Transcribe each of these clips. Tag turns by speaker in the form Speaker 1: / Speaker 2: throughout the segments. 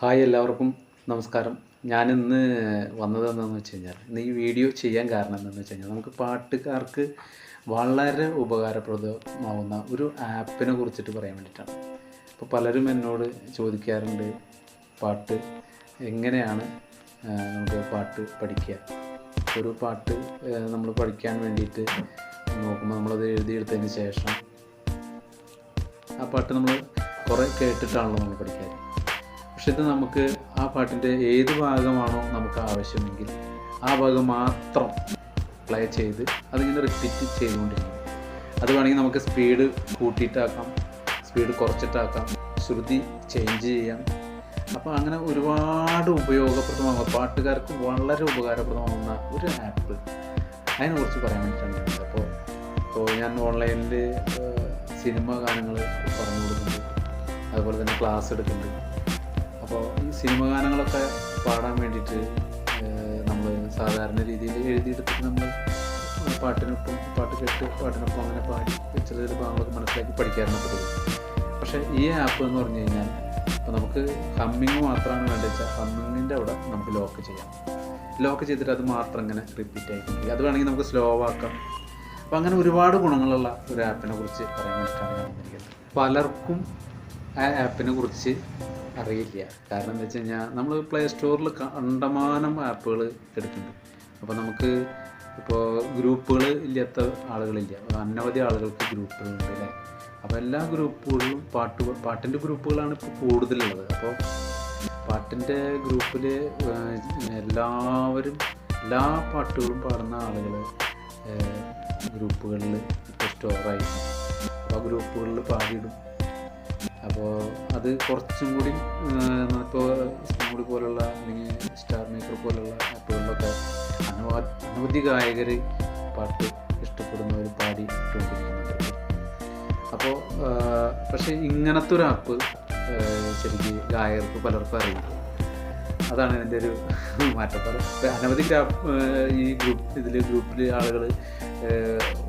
Speaker 1: Hi എല്ലാവർക്കും നമസ്കാരം. ഞാനിന്ന് വന്നതെന്താണെന്ന് വെച്ച് കഴിഞ്ഞാൽ, ഇന്ന് ഈ വീഡിയോ ചെയ്യാൻ കാരണം എന്താണെന്ന് വെച്ച് കഴിഞ്ഞാൽ, നമുക്ക് പാട്ടുകാർക്ക് വളരെ ഉപകാരപ്രദമാവുന്ന ഒരു ആപ്പിനെ കുറിച്ചിട്ട് പറയാൻ വേണ്ടിയിട്ടാണ്. അപ്പോൾ പലരും എന്നോട് ചോദിക്കാറുണ്ട്, പാട്ട് എങ്ങനെയാണ് നമുക്ക് പാട്ട് പഠിക്കുക. ഒരു പാട്ട് നമ്മൾ പഠിക്കാൻ വേണ്ടിയിട്ട് നോക്കുമ്പോൾ നമ്മളത് എഴുതിയെടുത്തതിന് ശേഷം ആ പാട്ട് നമ്മൾ കുറേ കേട്ടിട്ടാണല്ലോ നമ്മൾ പഠിക്കാറ്. പക്ഷെ ഇത് നമുക്ക് ആ പാട്ടിൻ്റെ ഏത് ഭാഗമാണോ നമുക്ക് ആവശ്യമെങ്കിൽ ആ ഭാഗം മാത്രം പ്ലേ ചെയ്ത് അതിങ്ങനെ റിപ്പീറ്റ് ചെയ്തുകൊണ്ടിരിക്കും. അത് വേണമെങ്കിൽ നമുക്ക് സ്പീഡ് കൂട്ടിയിട്ടാക്കാം, സ്പീഡ് കുറച്ചിട്ടാക്കാം, ശ്രുതി ചേഞ്ച് ചെയ്യാം. അപ്പോൾ അങ്ങനെ ഒരുപാട് ഉപയോഗപ്രദമാകുന്ന, പാട്ടുകാർക്ക് വളരെ ഉപകാരപ്രദമാകുന്ന ഒരു ആപ്പ്, അതിനെക്കുറിച്ച് പറയാൻ വേണ്ടിയിട്ടാണ്. അപ്പോൾ ഞാൻ ഓൺലൈനിൽ സിനിമ ഗാനങ്ങൾ പറഞ്ഞു കൊടുക്കുന്നുണ്ട്, അതുപോലെ തന്നെ ക്ലാസ് എടുക്കുന്നുണ്ട്. അപ്പോൾ ഈ സിനിമ ഗാനങ്ങളൊക്കെ പാടാൻ വേണ്ടിയിട്ട് നമ്മൾ സാധാരണ രീതിയിൽ എഴുതിയെടുത്തിട്ട് നമ്മൾ പാട്ട് കേട്ട് പാട്ടിനൊപ്പം അങ്ങനെ പാടി ചെറിയ ചെറിയ ഭാഗങ്ങളൊക്കെ മനസ്സിലാക്കി പഠിക്കാറുണ്ട് പതിവ്. പക്ഷേ ഈ ആപ്പ് എന്ന് പറഞ്ഞു കഴിഞ്ഞാൽ, ഇപ്പോൾ നമുക്ക് ഹമ്മിങ് മാത്രമാണ് വേണ്ടത് വെച്ചാൽ ഹമ്മിങ്ങിൻ്റെ അവിടെ നമുക്ക് ലോക്ക് ചെയ്യാം. ലോക്ക് ചെയ്തിട്ട് അത് മാത്രം ഇങ്ങനെ റിപ്പീറ്റ് ആയിരിക്കും. അത് വേണമെങ്കിൽ നമുക്ക് സ്ലോ ആക്കാം. അപ്പോൾ അങ്ങനെ ഒരുപാട് ഗുണങ്ങളുള്ള ഒരു ആപ്പിനെ കുറിച്ച് പറയാൻ വേണ്ടിയിട്ടാണ് ഞാൻ വന്നിരിക്കുന്നത്. പലർക്കും ആ ആപ്പിനെ കുറിച്ച് അറിയില്ല. കാരണം എന്താ വെച്ച് കഴിഞ്ഞാൽ, നമ്മൾ പ്ലേ സ്റ്റോറിൽ കണ്ടമാനം ആപ്പുകൾ എടുക്കുന്നുണ്ട്. അപ്പോൾ നമുക്ക് ഇപ്പോൾ ഗ്രൂപ്പുകൾ ഇല്ലാത്ത ആളുകളില്ല, അനവധി ആളുകൾക്ക് ഗ്രൂപ്പുകളുണ്ട് അല്ലേ. അപ്പോൾ എല്ലാ ഗ്രൂപ്പുകളിലും പാട്ടിൻ്റെ ഗ്രൂപ്പുകളാണ് ഇപ്പോൾ കൂടുതലുള്ളത്. അപ്പോൾ പാട്ടിൻ്റെ ഗ്രൂപ്പിൽ എല്ലാവരും എല്ലാ പാട്ടുകളും പാടുന്ന ആളുകൾ ഗ്രൂപ്പുകളിൽ ഇപ്പോൾ സ്റ്റോറായിരിക്കും. അപ്പോൾ ആ ഗ്രൂപ്പുകളിൽ പാടിയിടും. അപ്പോൾ അത് കുറച്ചും കൂടി ഇപ്പോൾ സ്മൂഡി പോലുള്ള അല്ലെങ്കിൽ സ്റ്റാർ മേക്കർ പോലുള്ള ആപ്പുകളിലൊക്കെ അനവധി ഗായകർ പാട്ട് ഇഷ്ടപ്പെടുന്നവർ പാടി ഇട്ടുകൊണ്ടിരിക്കുന്നുണ്ട്. അപ്പോൾ പക്ഷേ ഇങ്ങനത്തെ ഒരു ആപ്പ് ശരിക്കും ഗായകർക്ക് പലർക്കും അറിയില്ല. അതാണ് ഇതിൻ്റെ ഒരു മാറ്റപ്പാട്. അനവധി ഈ ഗ്രൂപ്പിൽ ആളുകൾ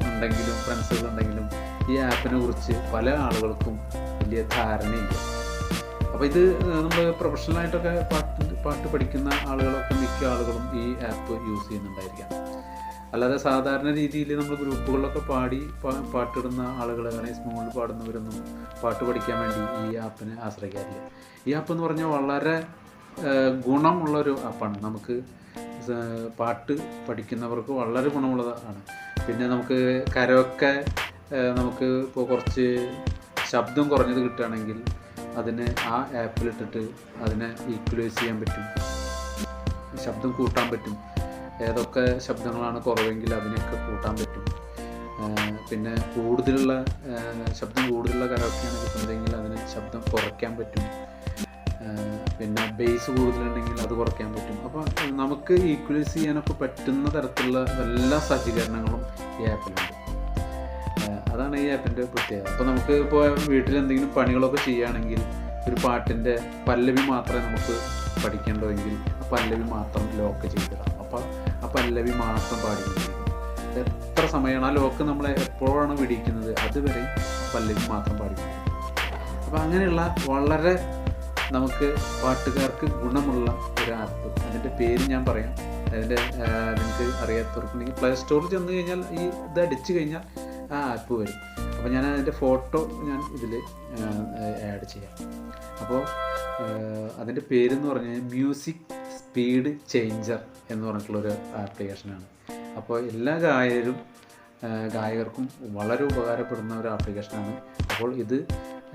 Speaker 1: ഉണ്ടെങ്കിലും ഫ്രണ്ട്സുകളുണ്ടെങ്കിലും ഈ ആപ്പിനെ കുറിച്ച് പല ആളുകൾക്കും വലിയ ധാരണയില്ല. അപ്പോൾ ഇത് നമ്മൾ പ്രൊഫഷണലായിട്ടൊക്കെ പാട്ട് പഠിക്കുന്ന ആളുകളൊക്കെ മിക്ക ആളുകളും ഈ ആപ്പ് യൂസ് ചെയ്യുന്നുണ്ടായിരിക്കാം. അല്ലാതെ സാധാരണ രീതിയിൽ നമ്മൾ ഗ്രൂപ്പുകളിലൊക്കെ പാട്ടിടുന്ന ആളുകൾ, അങ്ങനെ സ്മൂളിൽ പാടുന്നവരൊന്നും പാട്ട് പഠിക്കാൻ വേണ്ടി ഈ ആപ്പിനെ ആശ്രയിക്കാറില്ല. ഈ ആപ്പ് എന്ന് പറഞ്ഞാൽ വളരെ ഗുണമുള്ളൊരു ആപ്പാണ്. നമുക്ക് പാട്ട് പഠിക്കുന്നവർക്ക് വളരെ ഗുണമുള്ളതാണ്. പിന്നെ നമുക്ക് കരോക്കെ നമുക്ക് ഇപ്പോൾ കുറച്ച് ശബ്ദം കുറഞ്ഞത് കിട്ടുകയാണെങ്കിൽ അതിന് ആ ആപ്പിലിട്ടിട്ട് അതിനെ ഈക്വലൈസ് ചെയ്യാൻ പറ്റും, ശബ്ദം കൂട്ടാൻ പറ്റും. ഏതൊക്കെ ശബ്ദങ്ങളാണ് കുറവെങ്കിൽ അതിനൊക്കെ കൂട്ടാൻ പറ്റും. പിന്നെ ശബ്ദം കൂടുതലുള്ള കരോക്കെയാണ് കിട്ടുന്നതെങ്കിൽ അതിന് ശബ്ദം കുറയ്ക്കാൻ പറ്റും. പിന്നെ ബേസ് കൂടുതലുണ്ടെങ്കിൽ അത് കുറയ്ക്കാൻ പറ്റും. അപ്പോൾ നമുക്ക് ഈക്വലൈസ് ചെയ്യാനൊക്കെ പറ്റുന്ന തരത്തിലുള്ള എല്ലാ സജ്ജീകരണങ്ങളും ഈ ആപ്പിലുണ്ട്. അതാണ് ഈ ആപ്പിൻ്റെ പ്രത്യേകത. അപ്പോൾ നമുക്ക് ഇപ്പോൾ വീട്ടിൽ എന്തെങ്കിലും പണികളൊക്കെ ചെയ്യുകയാണെങ്കിൽ ഒരു പാട്ടിൻ്റെ പല്ലവി മാത്രമേ നമുക്ക് പഠിക്കേണ്ടതെങ്കിൽ ആ പല്ലവി മാത്രം ലോക്ക് ചെയ്തിടാം. അപ്പോൾ ആ പല്ലവി മാത്രം പാടിക്കൊണ്ടിരിക്കും. എത്ര സമയമാണ് ആ ലോക്ക് നമ്മളെ എപ്പോഴാണ് പിടിക്കുന്നത് അതുവരെ പല്ലവി മാത്രം പാടിക്കൊണ്ടിരിക്കും. അപ്പോൾ അങ്ങനെയുള്ള വളരെ നമുക്ക് പാട്ടുകാർക്ക് ഗുണമുള്ള ഒരു ആപ്പ്, അതിൻ്റെ പേര് ഞാൻ പറയാം. നിങ്ങൾക്ക് അറിയാത്തവർക്കുണ്ടെങ്കിൽ പ്ലേ സ്റ്റോറിൽ ചെന്ന് കഴിഞ്ഞാൽ ഇത് അടിച്ചു കഴിഞ്ഞാൽ ആ ആപ്പ് വരും. അപ്പോൾ ഞാൻ അതിൻ്റെ ഫോട്ടോ ഞാൻ ഇതിൽ ആഡ് ചെയ്യാം. അപ്പോൾ അതിൻ്റെ പേരെന്ന് പറഞ്ഞാൽ മ്യൂസിക് സ്പീഡ് ചേഞ്ചർ എന്ന് പറഞ്ഞിട്ടുള്ളൊരു ആപ്ലിക്കേഷനാണ്. അപ്പോൾ എല്ലാ ഗായകർക്കും വളരെ ഉപകാരപ്പെടുന്ന ഒരു ആപ്ലിക്കേഷനാണ്. അപ്പോൾ ഇത്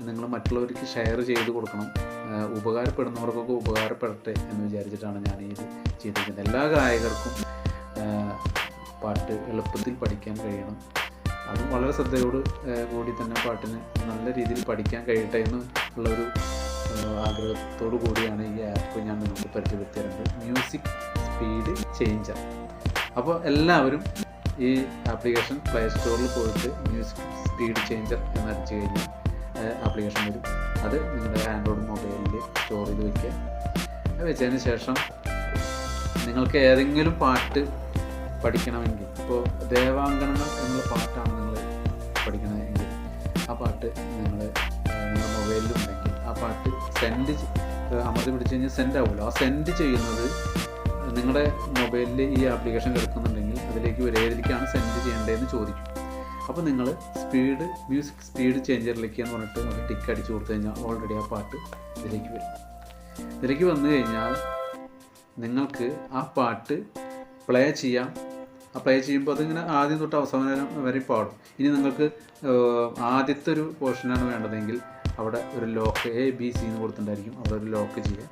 Speaker 1: നിങ്ങൾ മറ്റുള്ളവർക്ക് ഷെയർ ചെയ്ത് കൊടുക്കണം. ഉപകാരപ്പെടുന്നവർക്കൊക്കെ ഉപകാരപ്പെടട്ടെ എന്ന് വിചാരിച്ചിട്ടാണ് ഞാൻ ഇത് ചെയ്തിരിക്കുന്നത്. എല്ലാ ഗായകർക്കും പാട്ട് എളുപ്പത്തിൽ പഠിക്കാൻ കഴിയണം. അതും വളരെ ശ്രദ്ധയോട് കൂടി തന്നെ പാട്ടിന് നല്ല രീതിയിൽ പഠിക്കാൻ കഴിയട്ടെ എന്ന് ഉള്ളൊരു ആഗ്രഹത്തോടു കൂടിയാണ് ഈ ആപ്പ് ഞാൻ നിങ്ങൾക്ക് പരിചയപ്പെടുത്തിയിരുന്നത്, മ്യൂസിക് സ്പീഡ് ചേഞ്ചർ. അപ്പോൾ എല്ലാവരും ഈ ആപ്ലിക്കേഷൻ പ്ലേ സ്റ്റോറിൽ പോയിട്ട് മ്യൂസിക് സ്പീഡ് ചേഞ്ചർ എന്നടിച്ചു കഴിഞ്ഞാൽ ആപ്ലിക്കേഷൻ വരും. അത് നിങ്ങളുടെ ആൻഡ്രോയിഡ് മൊബൈലിൽ സ്റ്റോർ ചെയ്ത് വയ്ക്കുക. വെച്ചതിന് ശേഷം നിങ്ങൾക്ക് ഏതെങ്കിലും പാട്ട് പഠിക്കണമെങ്കിൽ, ഇപ്പോൾ ദേവാങ്കണങ്ങൾ എന്നുള്ള പാട്ടാണ് നിങ്ങൾ പഠിക്കണമെങ്കിൽ ആ പാട്ട് നിങ്ങളുടെ മൊബൈലിലുണ്ടെങ്കിൽ ആ പാട്ട് അമർത്തി പിടിച്ച് കഴിഞ്ഞാൽ സെൻഡ് ആവുമല്ലോ. ആ സെൻഡ് ചെയ്യുന്നത് നിങ്ങളുടെ മൊബൈലിൽ ഈ ആപ്ലിക്കേഷൻ കിടക്കുന്നുണ്ടെങ്കിൽ അതിലേക്ക് ഏതിലേക്കാണ് സെൻഡ് ചെയ്യേണ്ടതെന്ന് ചോദിക്കും. അപ്പോൾ നിങ്ങൾ മ്യൂസിക് സ്പീഡ് ചേഞ്ചറിലേക്ക് എന്ന് പറഞ്ഞിട്ട് നമുക്ക് ടിക്ക് അടിച്ച് കൊടുത്തു കഴിഞ്ഞാൽ ഓൾറെഡി ആ പാട്ട് ഇതിലേക്ക് വരും. ഇതിലേക്ക് വന്നു കഴിഞ്ഞാൽ നിങ്ങൾക്ക് ആ പാട്ട് പ്ലേ ചെയ്യാം. ആ പ്ലേ ചെയ്യുമ്പോൾ അതിങ്ങനെ ആദ്യം തൊട്ട് അവസാനം വരെ പാടും. ഇനി നിങ്ങൾക്ക് ആദ്യത്തെ ഒരു പോർഷനാണ് വേണ്ടതെങ്കിൽ അവിടെ ഒരു ലോക്ക് ABC എന്ന് കൊടുത്തിട്ടുണ്ടായിരിക്കും. അവിടെ ഒരു ലോക്ക് ചെയ്യുക.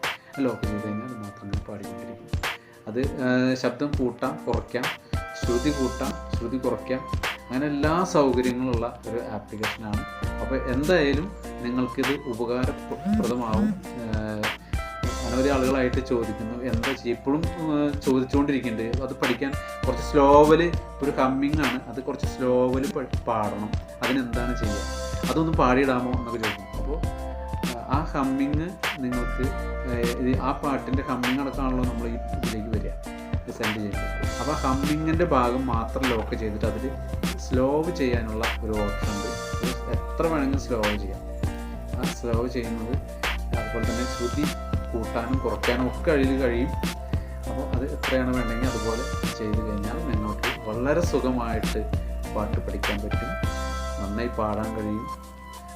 Speaker 1: ലോക്ക് ചെയ്ത് കഴിഞ്ഞാൽ അത് മാത്രമേ പാടിക്കൊണ്ടിരിക്കും. അത് ശബ്ദം കൂട്ടാം, കുറയ്ക്കാം, ശ്രുതി കൂട്ടാം, ശ്രുതി കുറയ്ക്കാം, അങ്ങനെ എല്ലാ സൗകര്യങ്ങളുള്ള ഒരു ആപ്ലിക്കേഷനാണ്. അപ്പോൾ എന്തായാലും നിങ്ങൾക്കിത് ഉപകാരപ്രദമാവും. അനവധി ആളുകളായിട്ട് ചോദിക്കുന്നു എന്താ ഇപ്പോഴും ചോദിച്ചുകൊണ്ടിരിക്കുന്നുണ്ട്. അത് പഠിക്കാൻ കുറച്ച് സ്ലോവല്, ഒരു ഹമ്മിങ് ആണ്, അത് കുറച്ച് സ്ലോവല് പാടണം. അതിനെന്താണ് ചെയ്യുക, അതൊന്ന് പാടിയിടാമോ എന്നൊക്കെ ചോദിക്കും. അപ്പോൾ ആ ഹമ്മിങ് നിങ്ങൾക്ക് ആ പാട്ടിൻ്റെ ഹമ്മിങ് അടക്കമാണല്ലോ നമ്മൾ ഇതിലേക്ക് വരിക, സെൻഡ് ചെയ്യുന്നത്. അപ്പോൾ ഹമ്മിങ്ങിൻ്റെ ഭാഗം മാത്രം ലോക്ക് ചെയ്തിട്ട് അതിൽ സ്ലോവ് ചെയ്യാനുള്ള ഒരു ഓപ്ഷൻ ഉണ്ട്. എത്ര വേണമെങ്കിലും സ്ലോവ് ചെയ്യാം. ആ സ്ലോവ് ചെയ്യുന്നത് അതുപോലെ തന്നെ ശ്രുതി കൂട്ടാനും കുറയ്ക്കാനും ഒക്കെ കഴിയും. അപ്പോൾ അത് എത്രയാണ് വേണ്ടെങ്കിൽ അതുപോലെ ചെയ്ത് കഴിഞ്ഞാൽ നിങ്ങൾക്ക് വളരെ സുഖമായിട്ട് പാട്ട് പഠിക്കാൻ പറ്റും, നന്നായി പാടാൻ കഴിയും.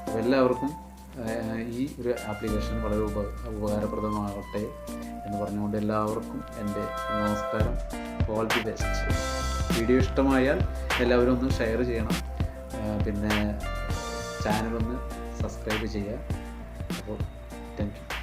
Speaker 1: അപ്പോൾ എല്ലാവർക്കും ഈ ഒരു ആപ്ലിക്കേഷൻ വളരെ ഉപകാരപ്രദമാകട്ടെ എന്ന് പറഞ്ഞുകൊണ്ട് എല്ലാവർക്കും എൻ്റെ നമസ്കാരം. All the best. വീഡിയോ ഇഷ്ടമായാൽ എല്ലാവരും ഒന്ന് ഷെയർ ചെയ്യണം, പിന്നെ ചാനലൊന്ന് സബ്സ്ക്രൈബ് ചെയ്യുക. അപ്പോൾ താങ്ക് യു.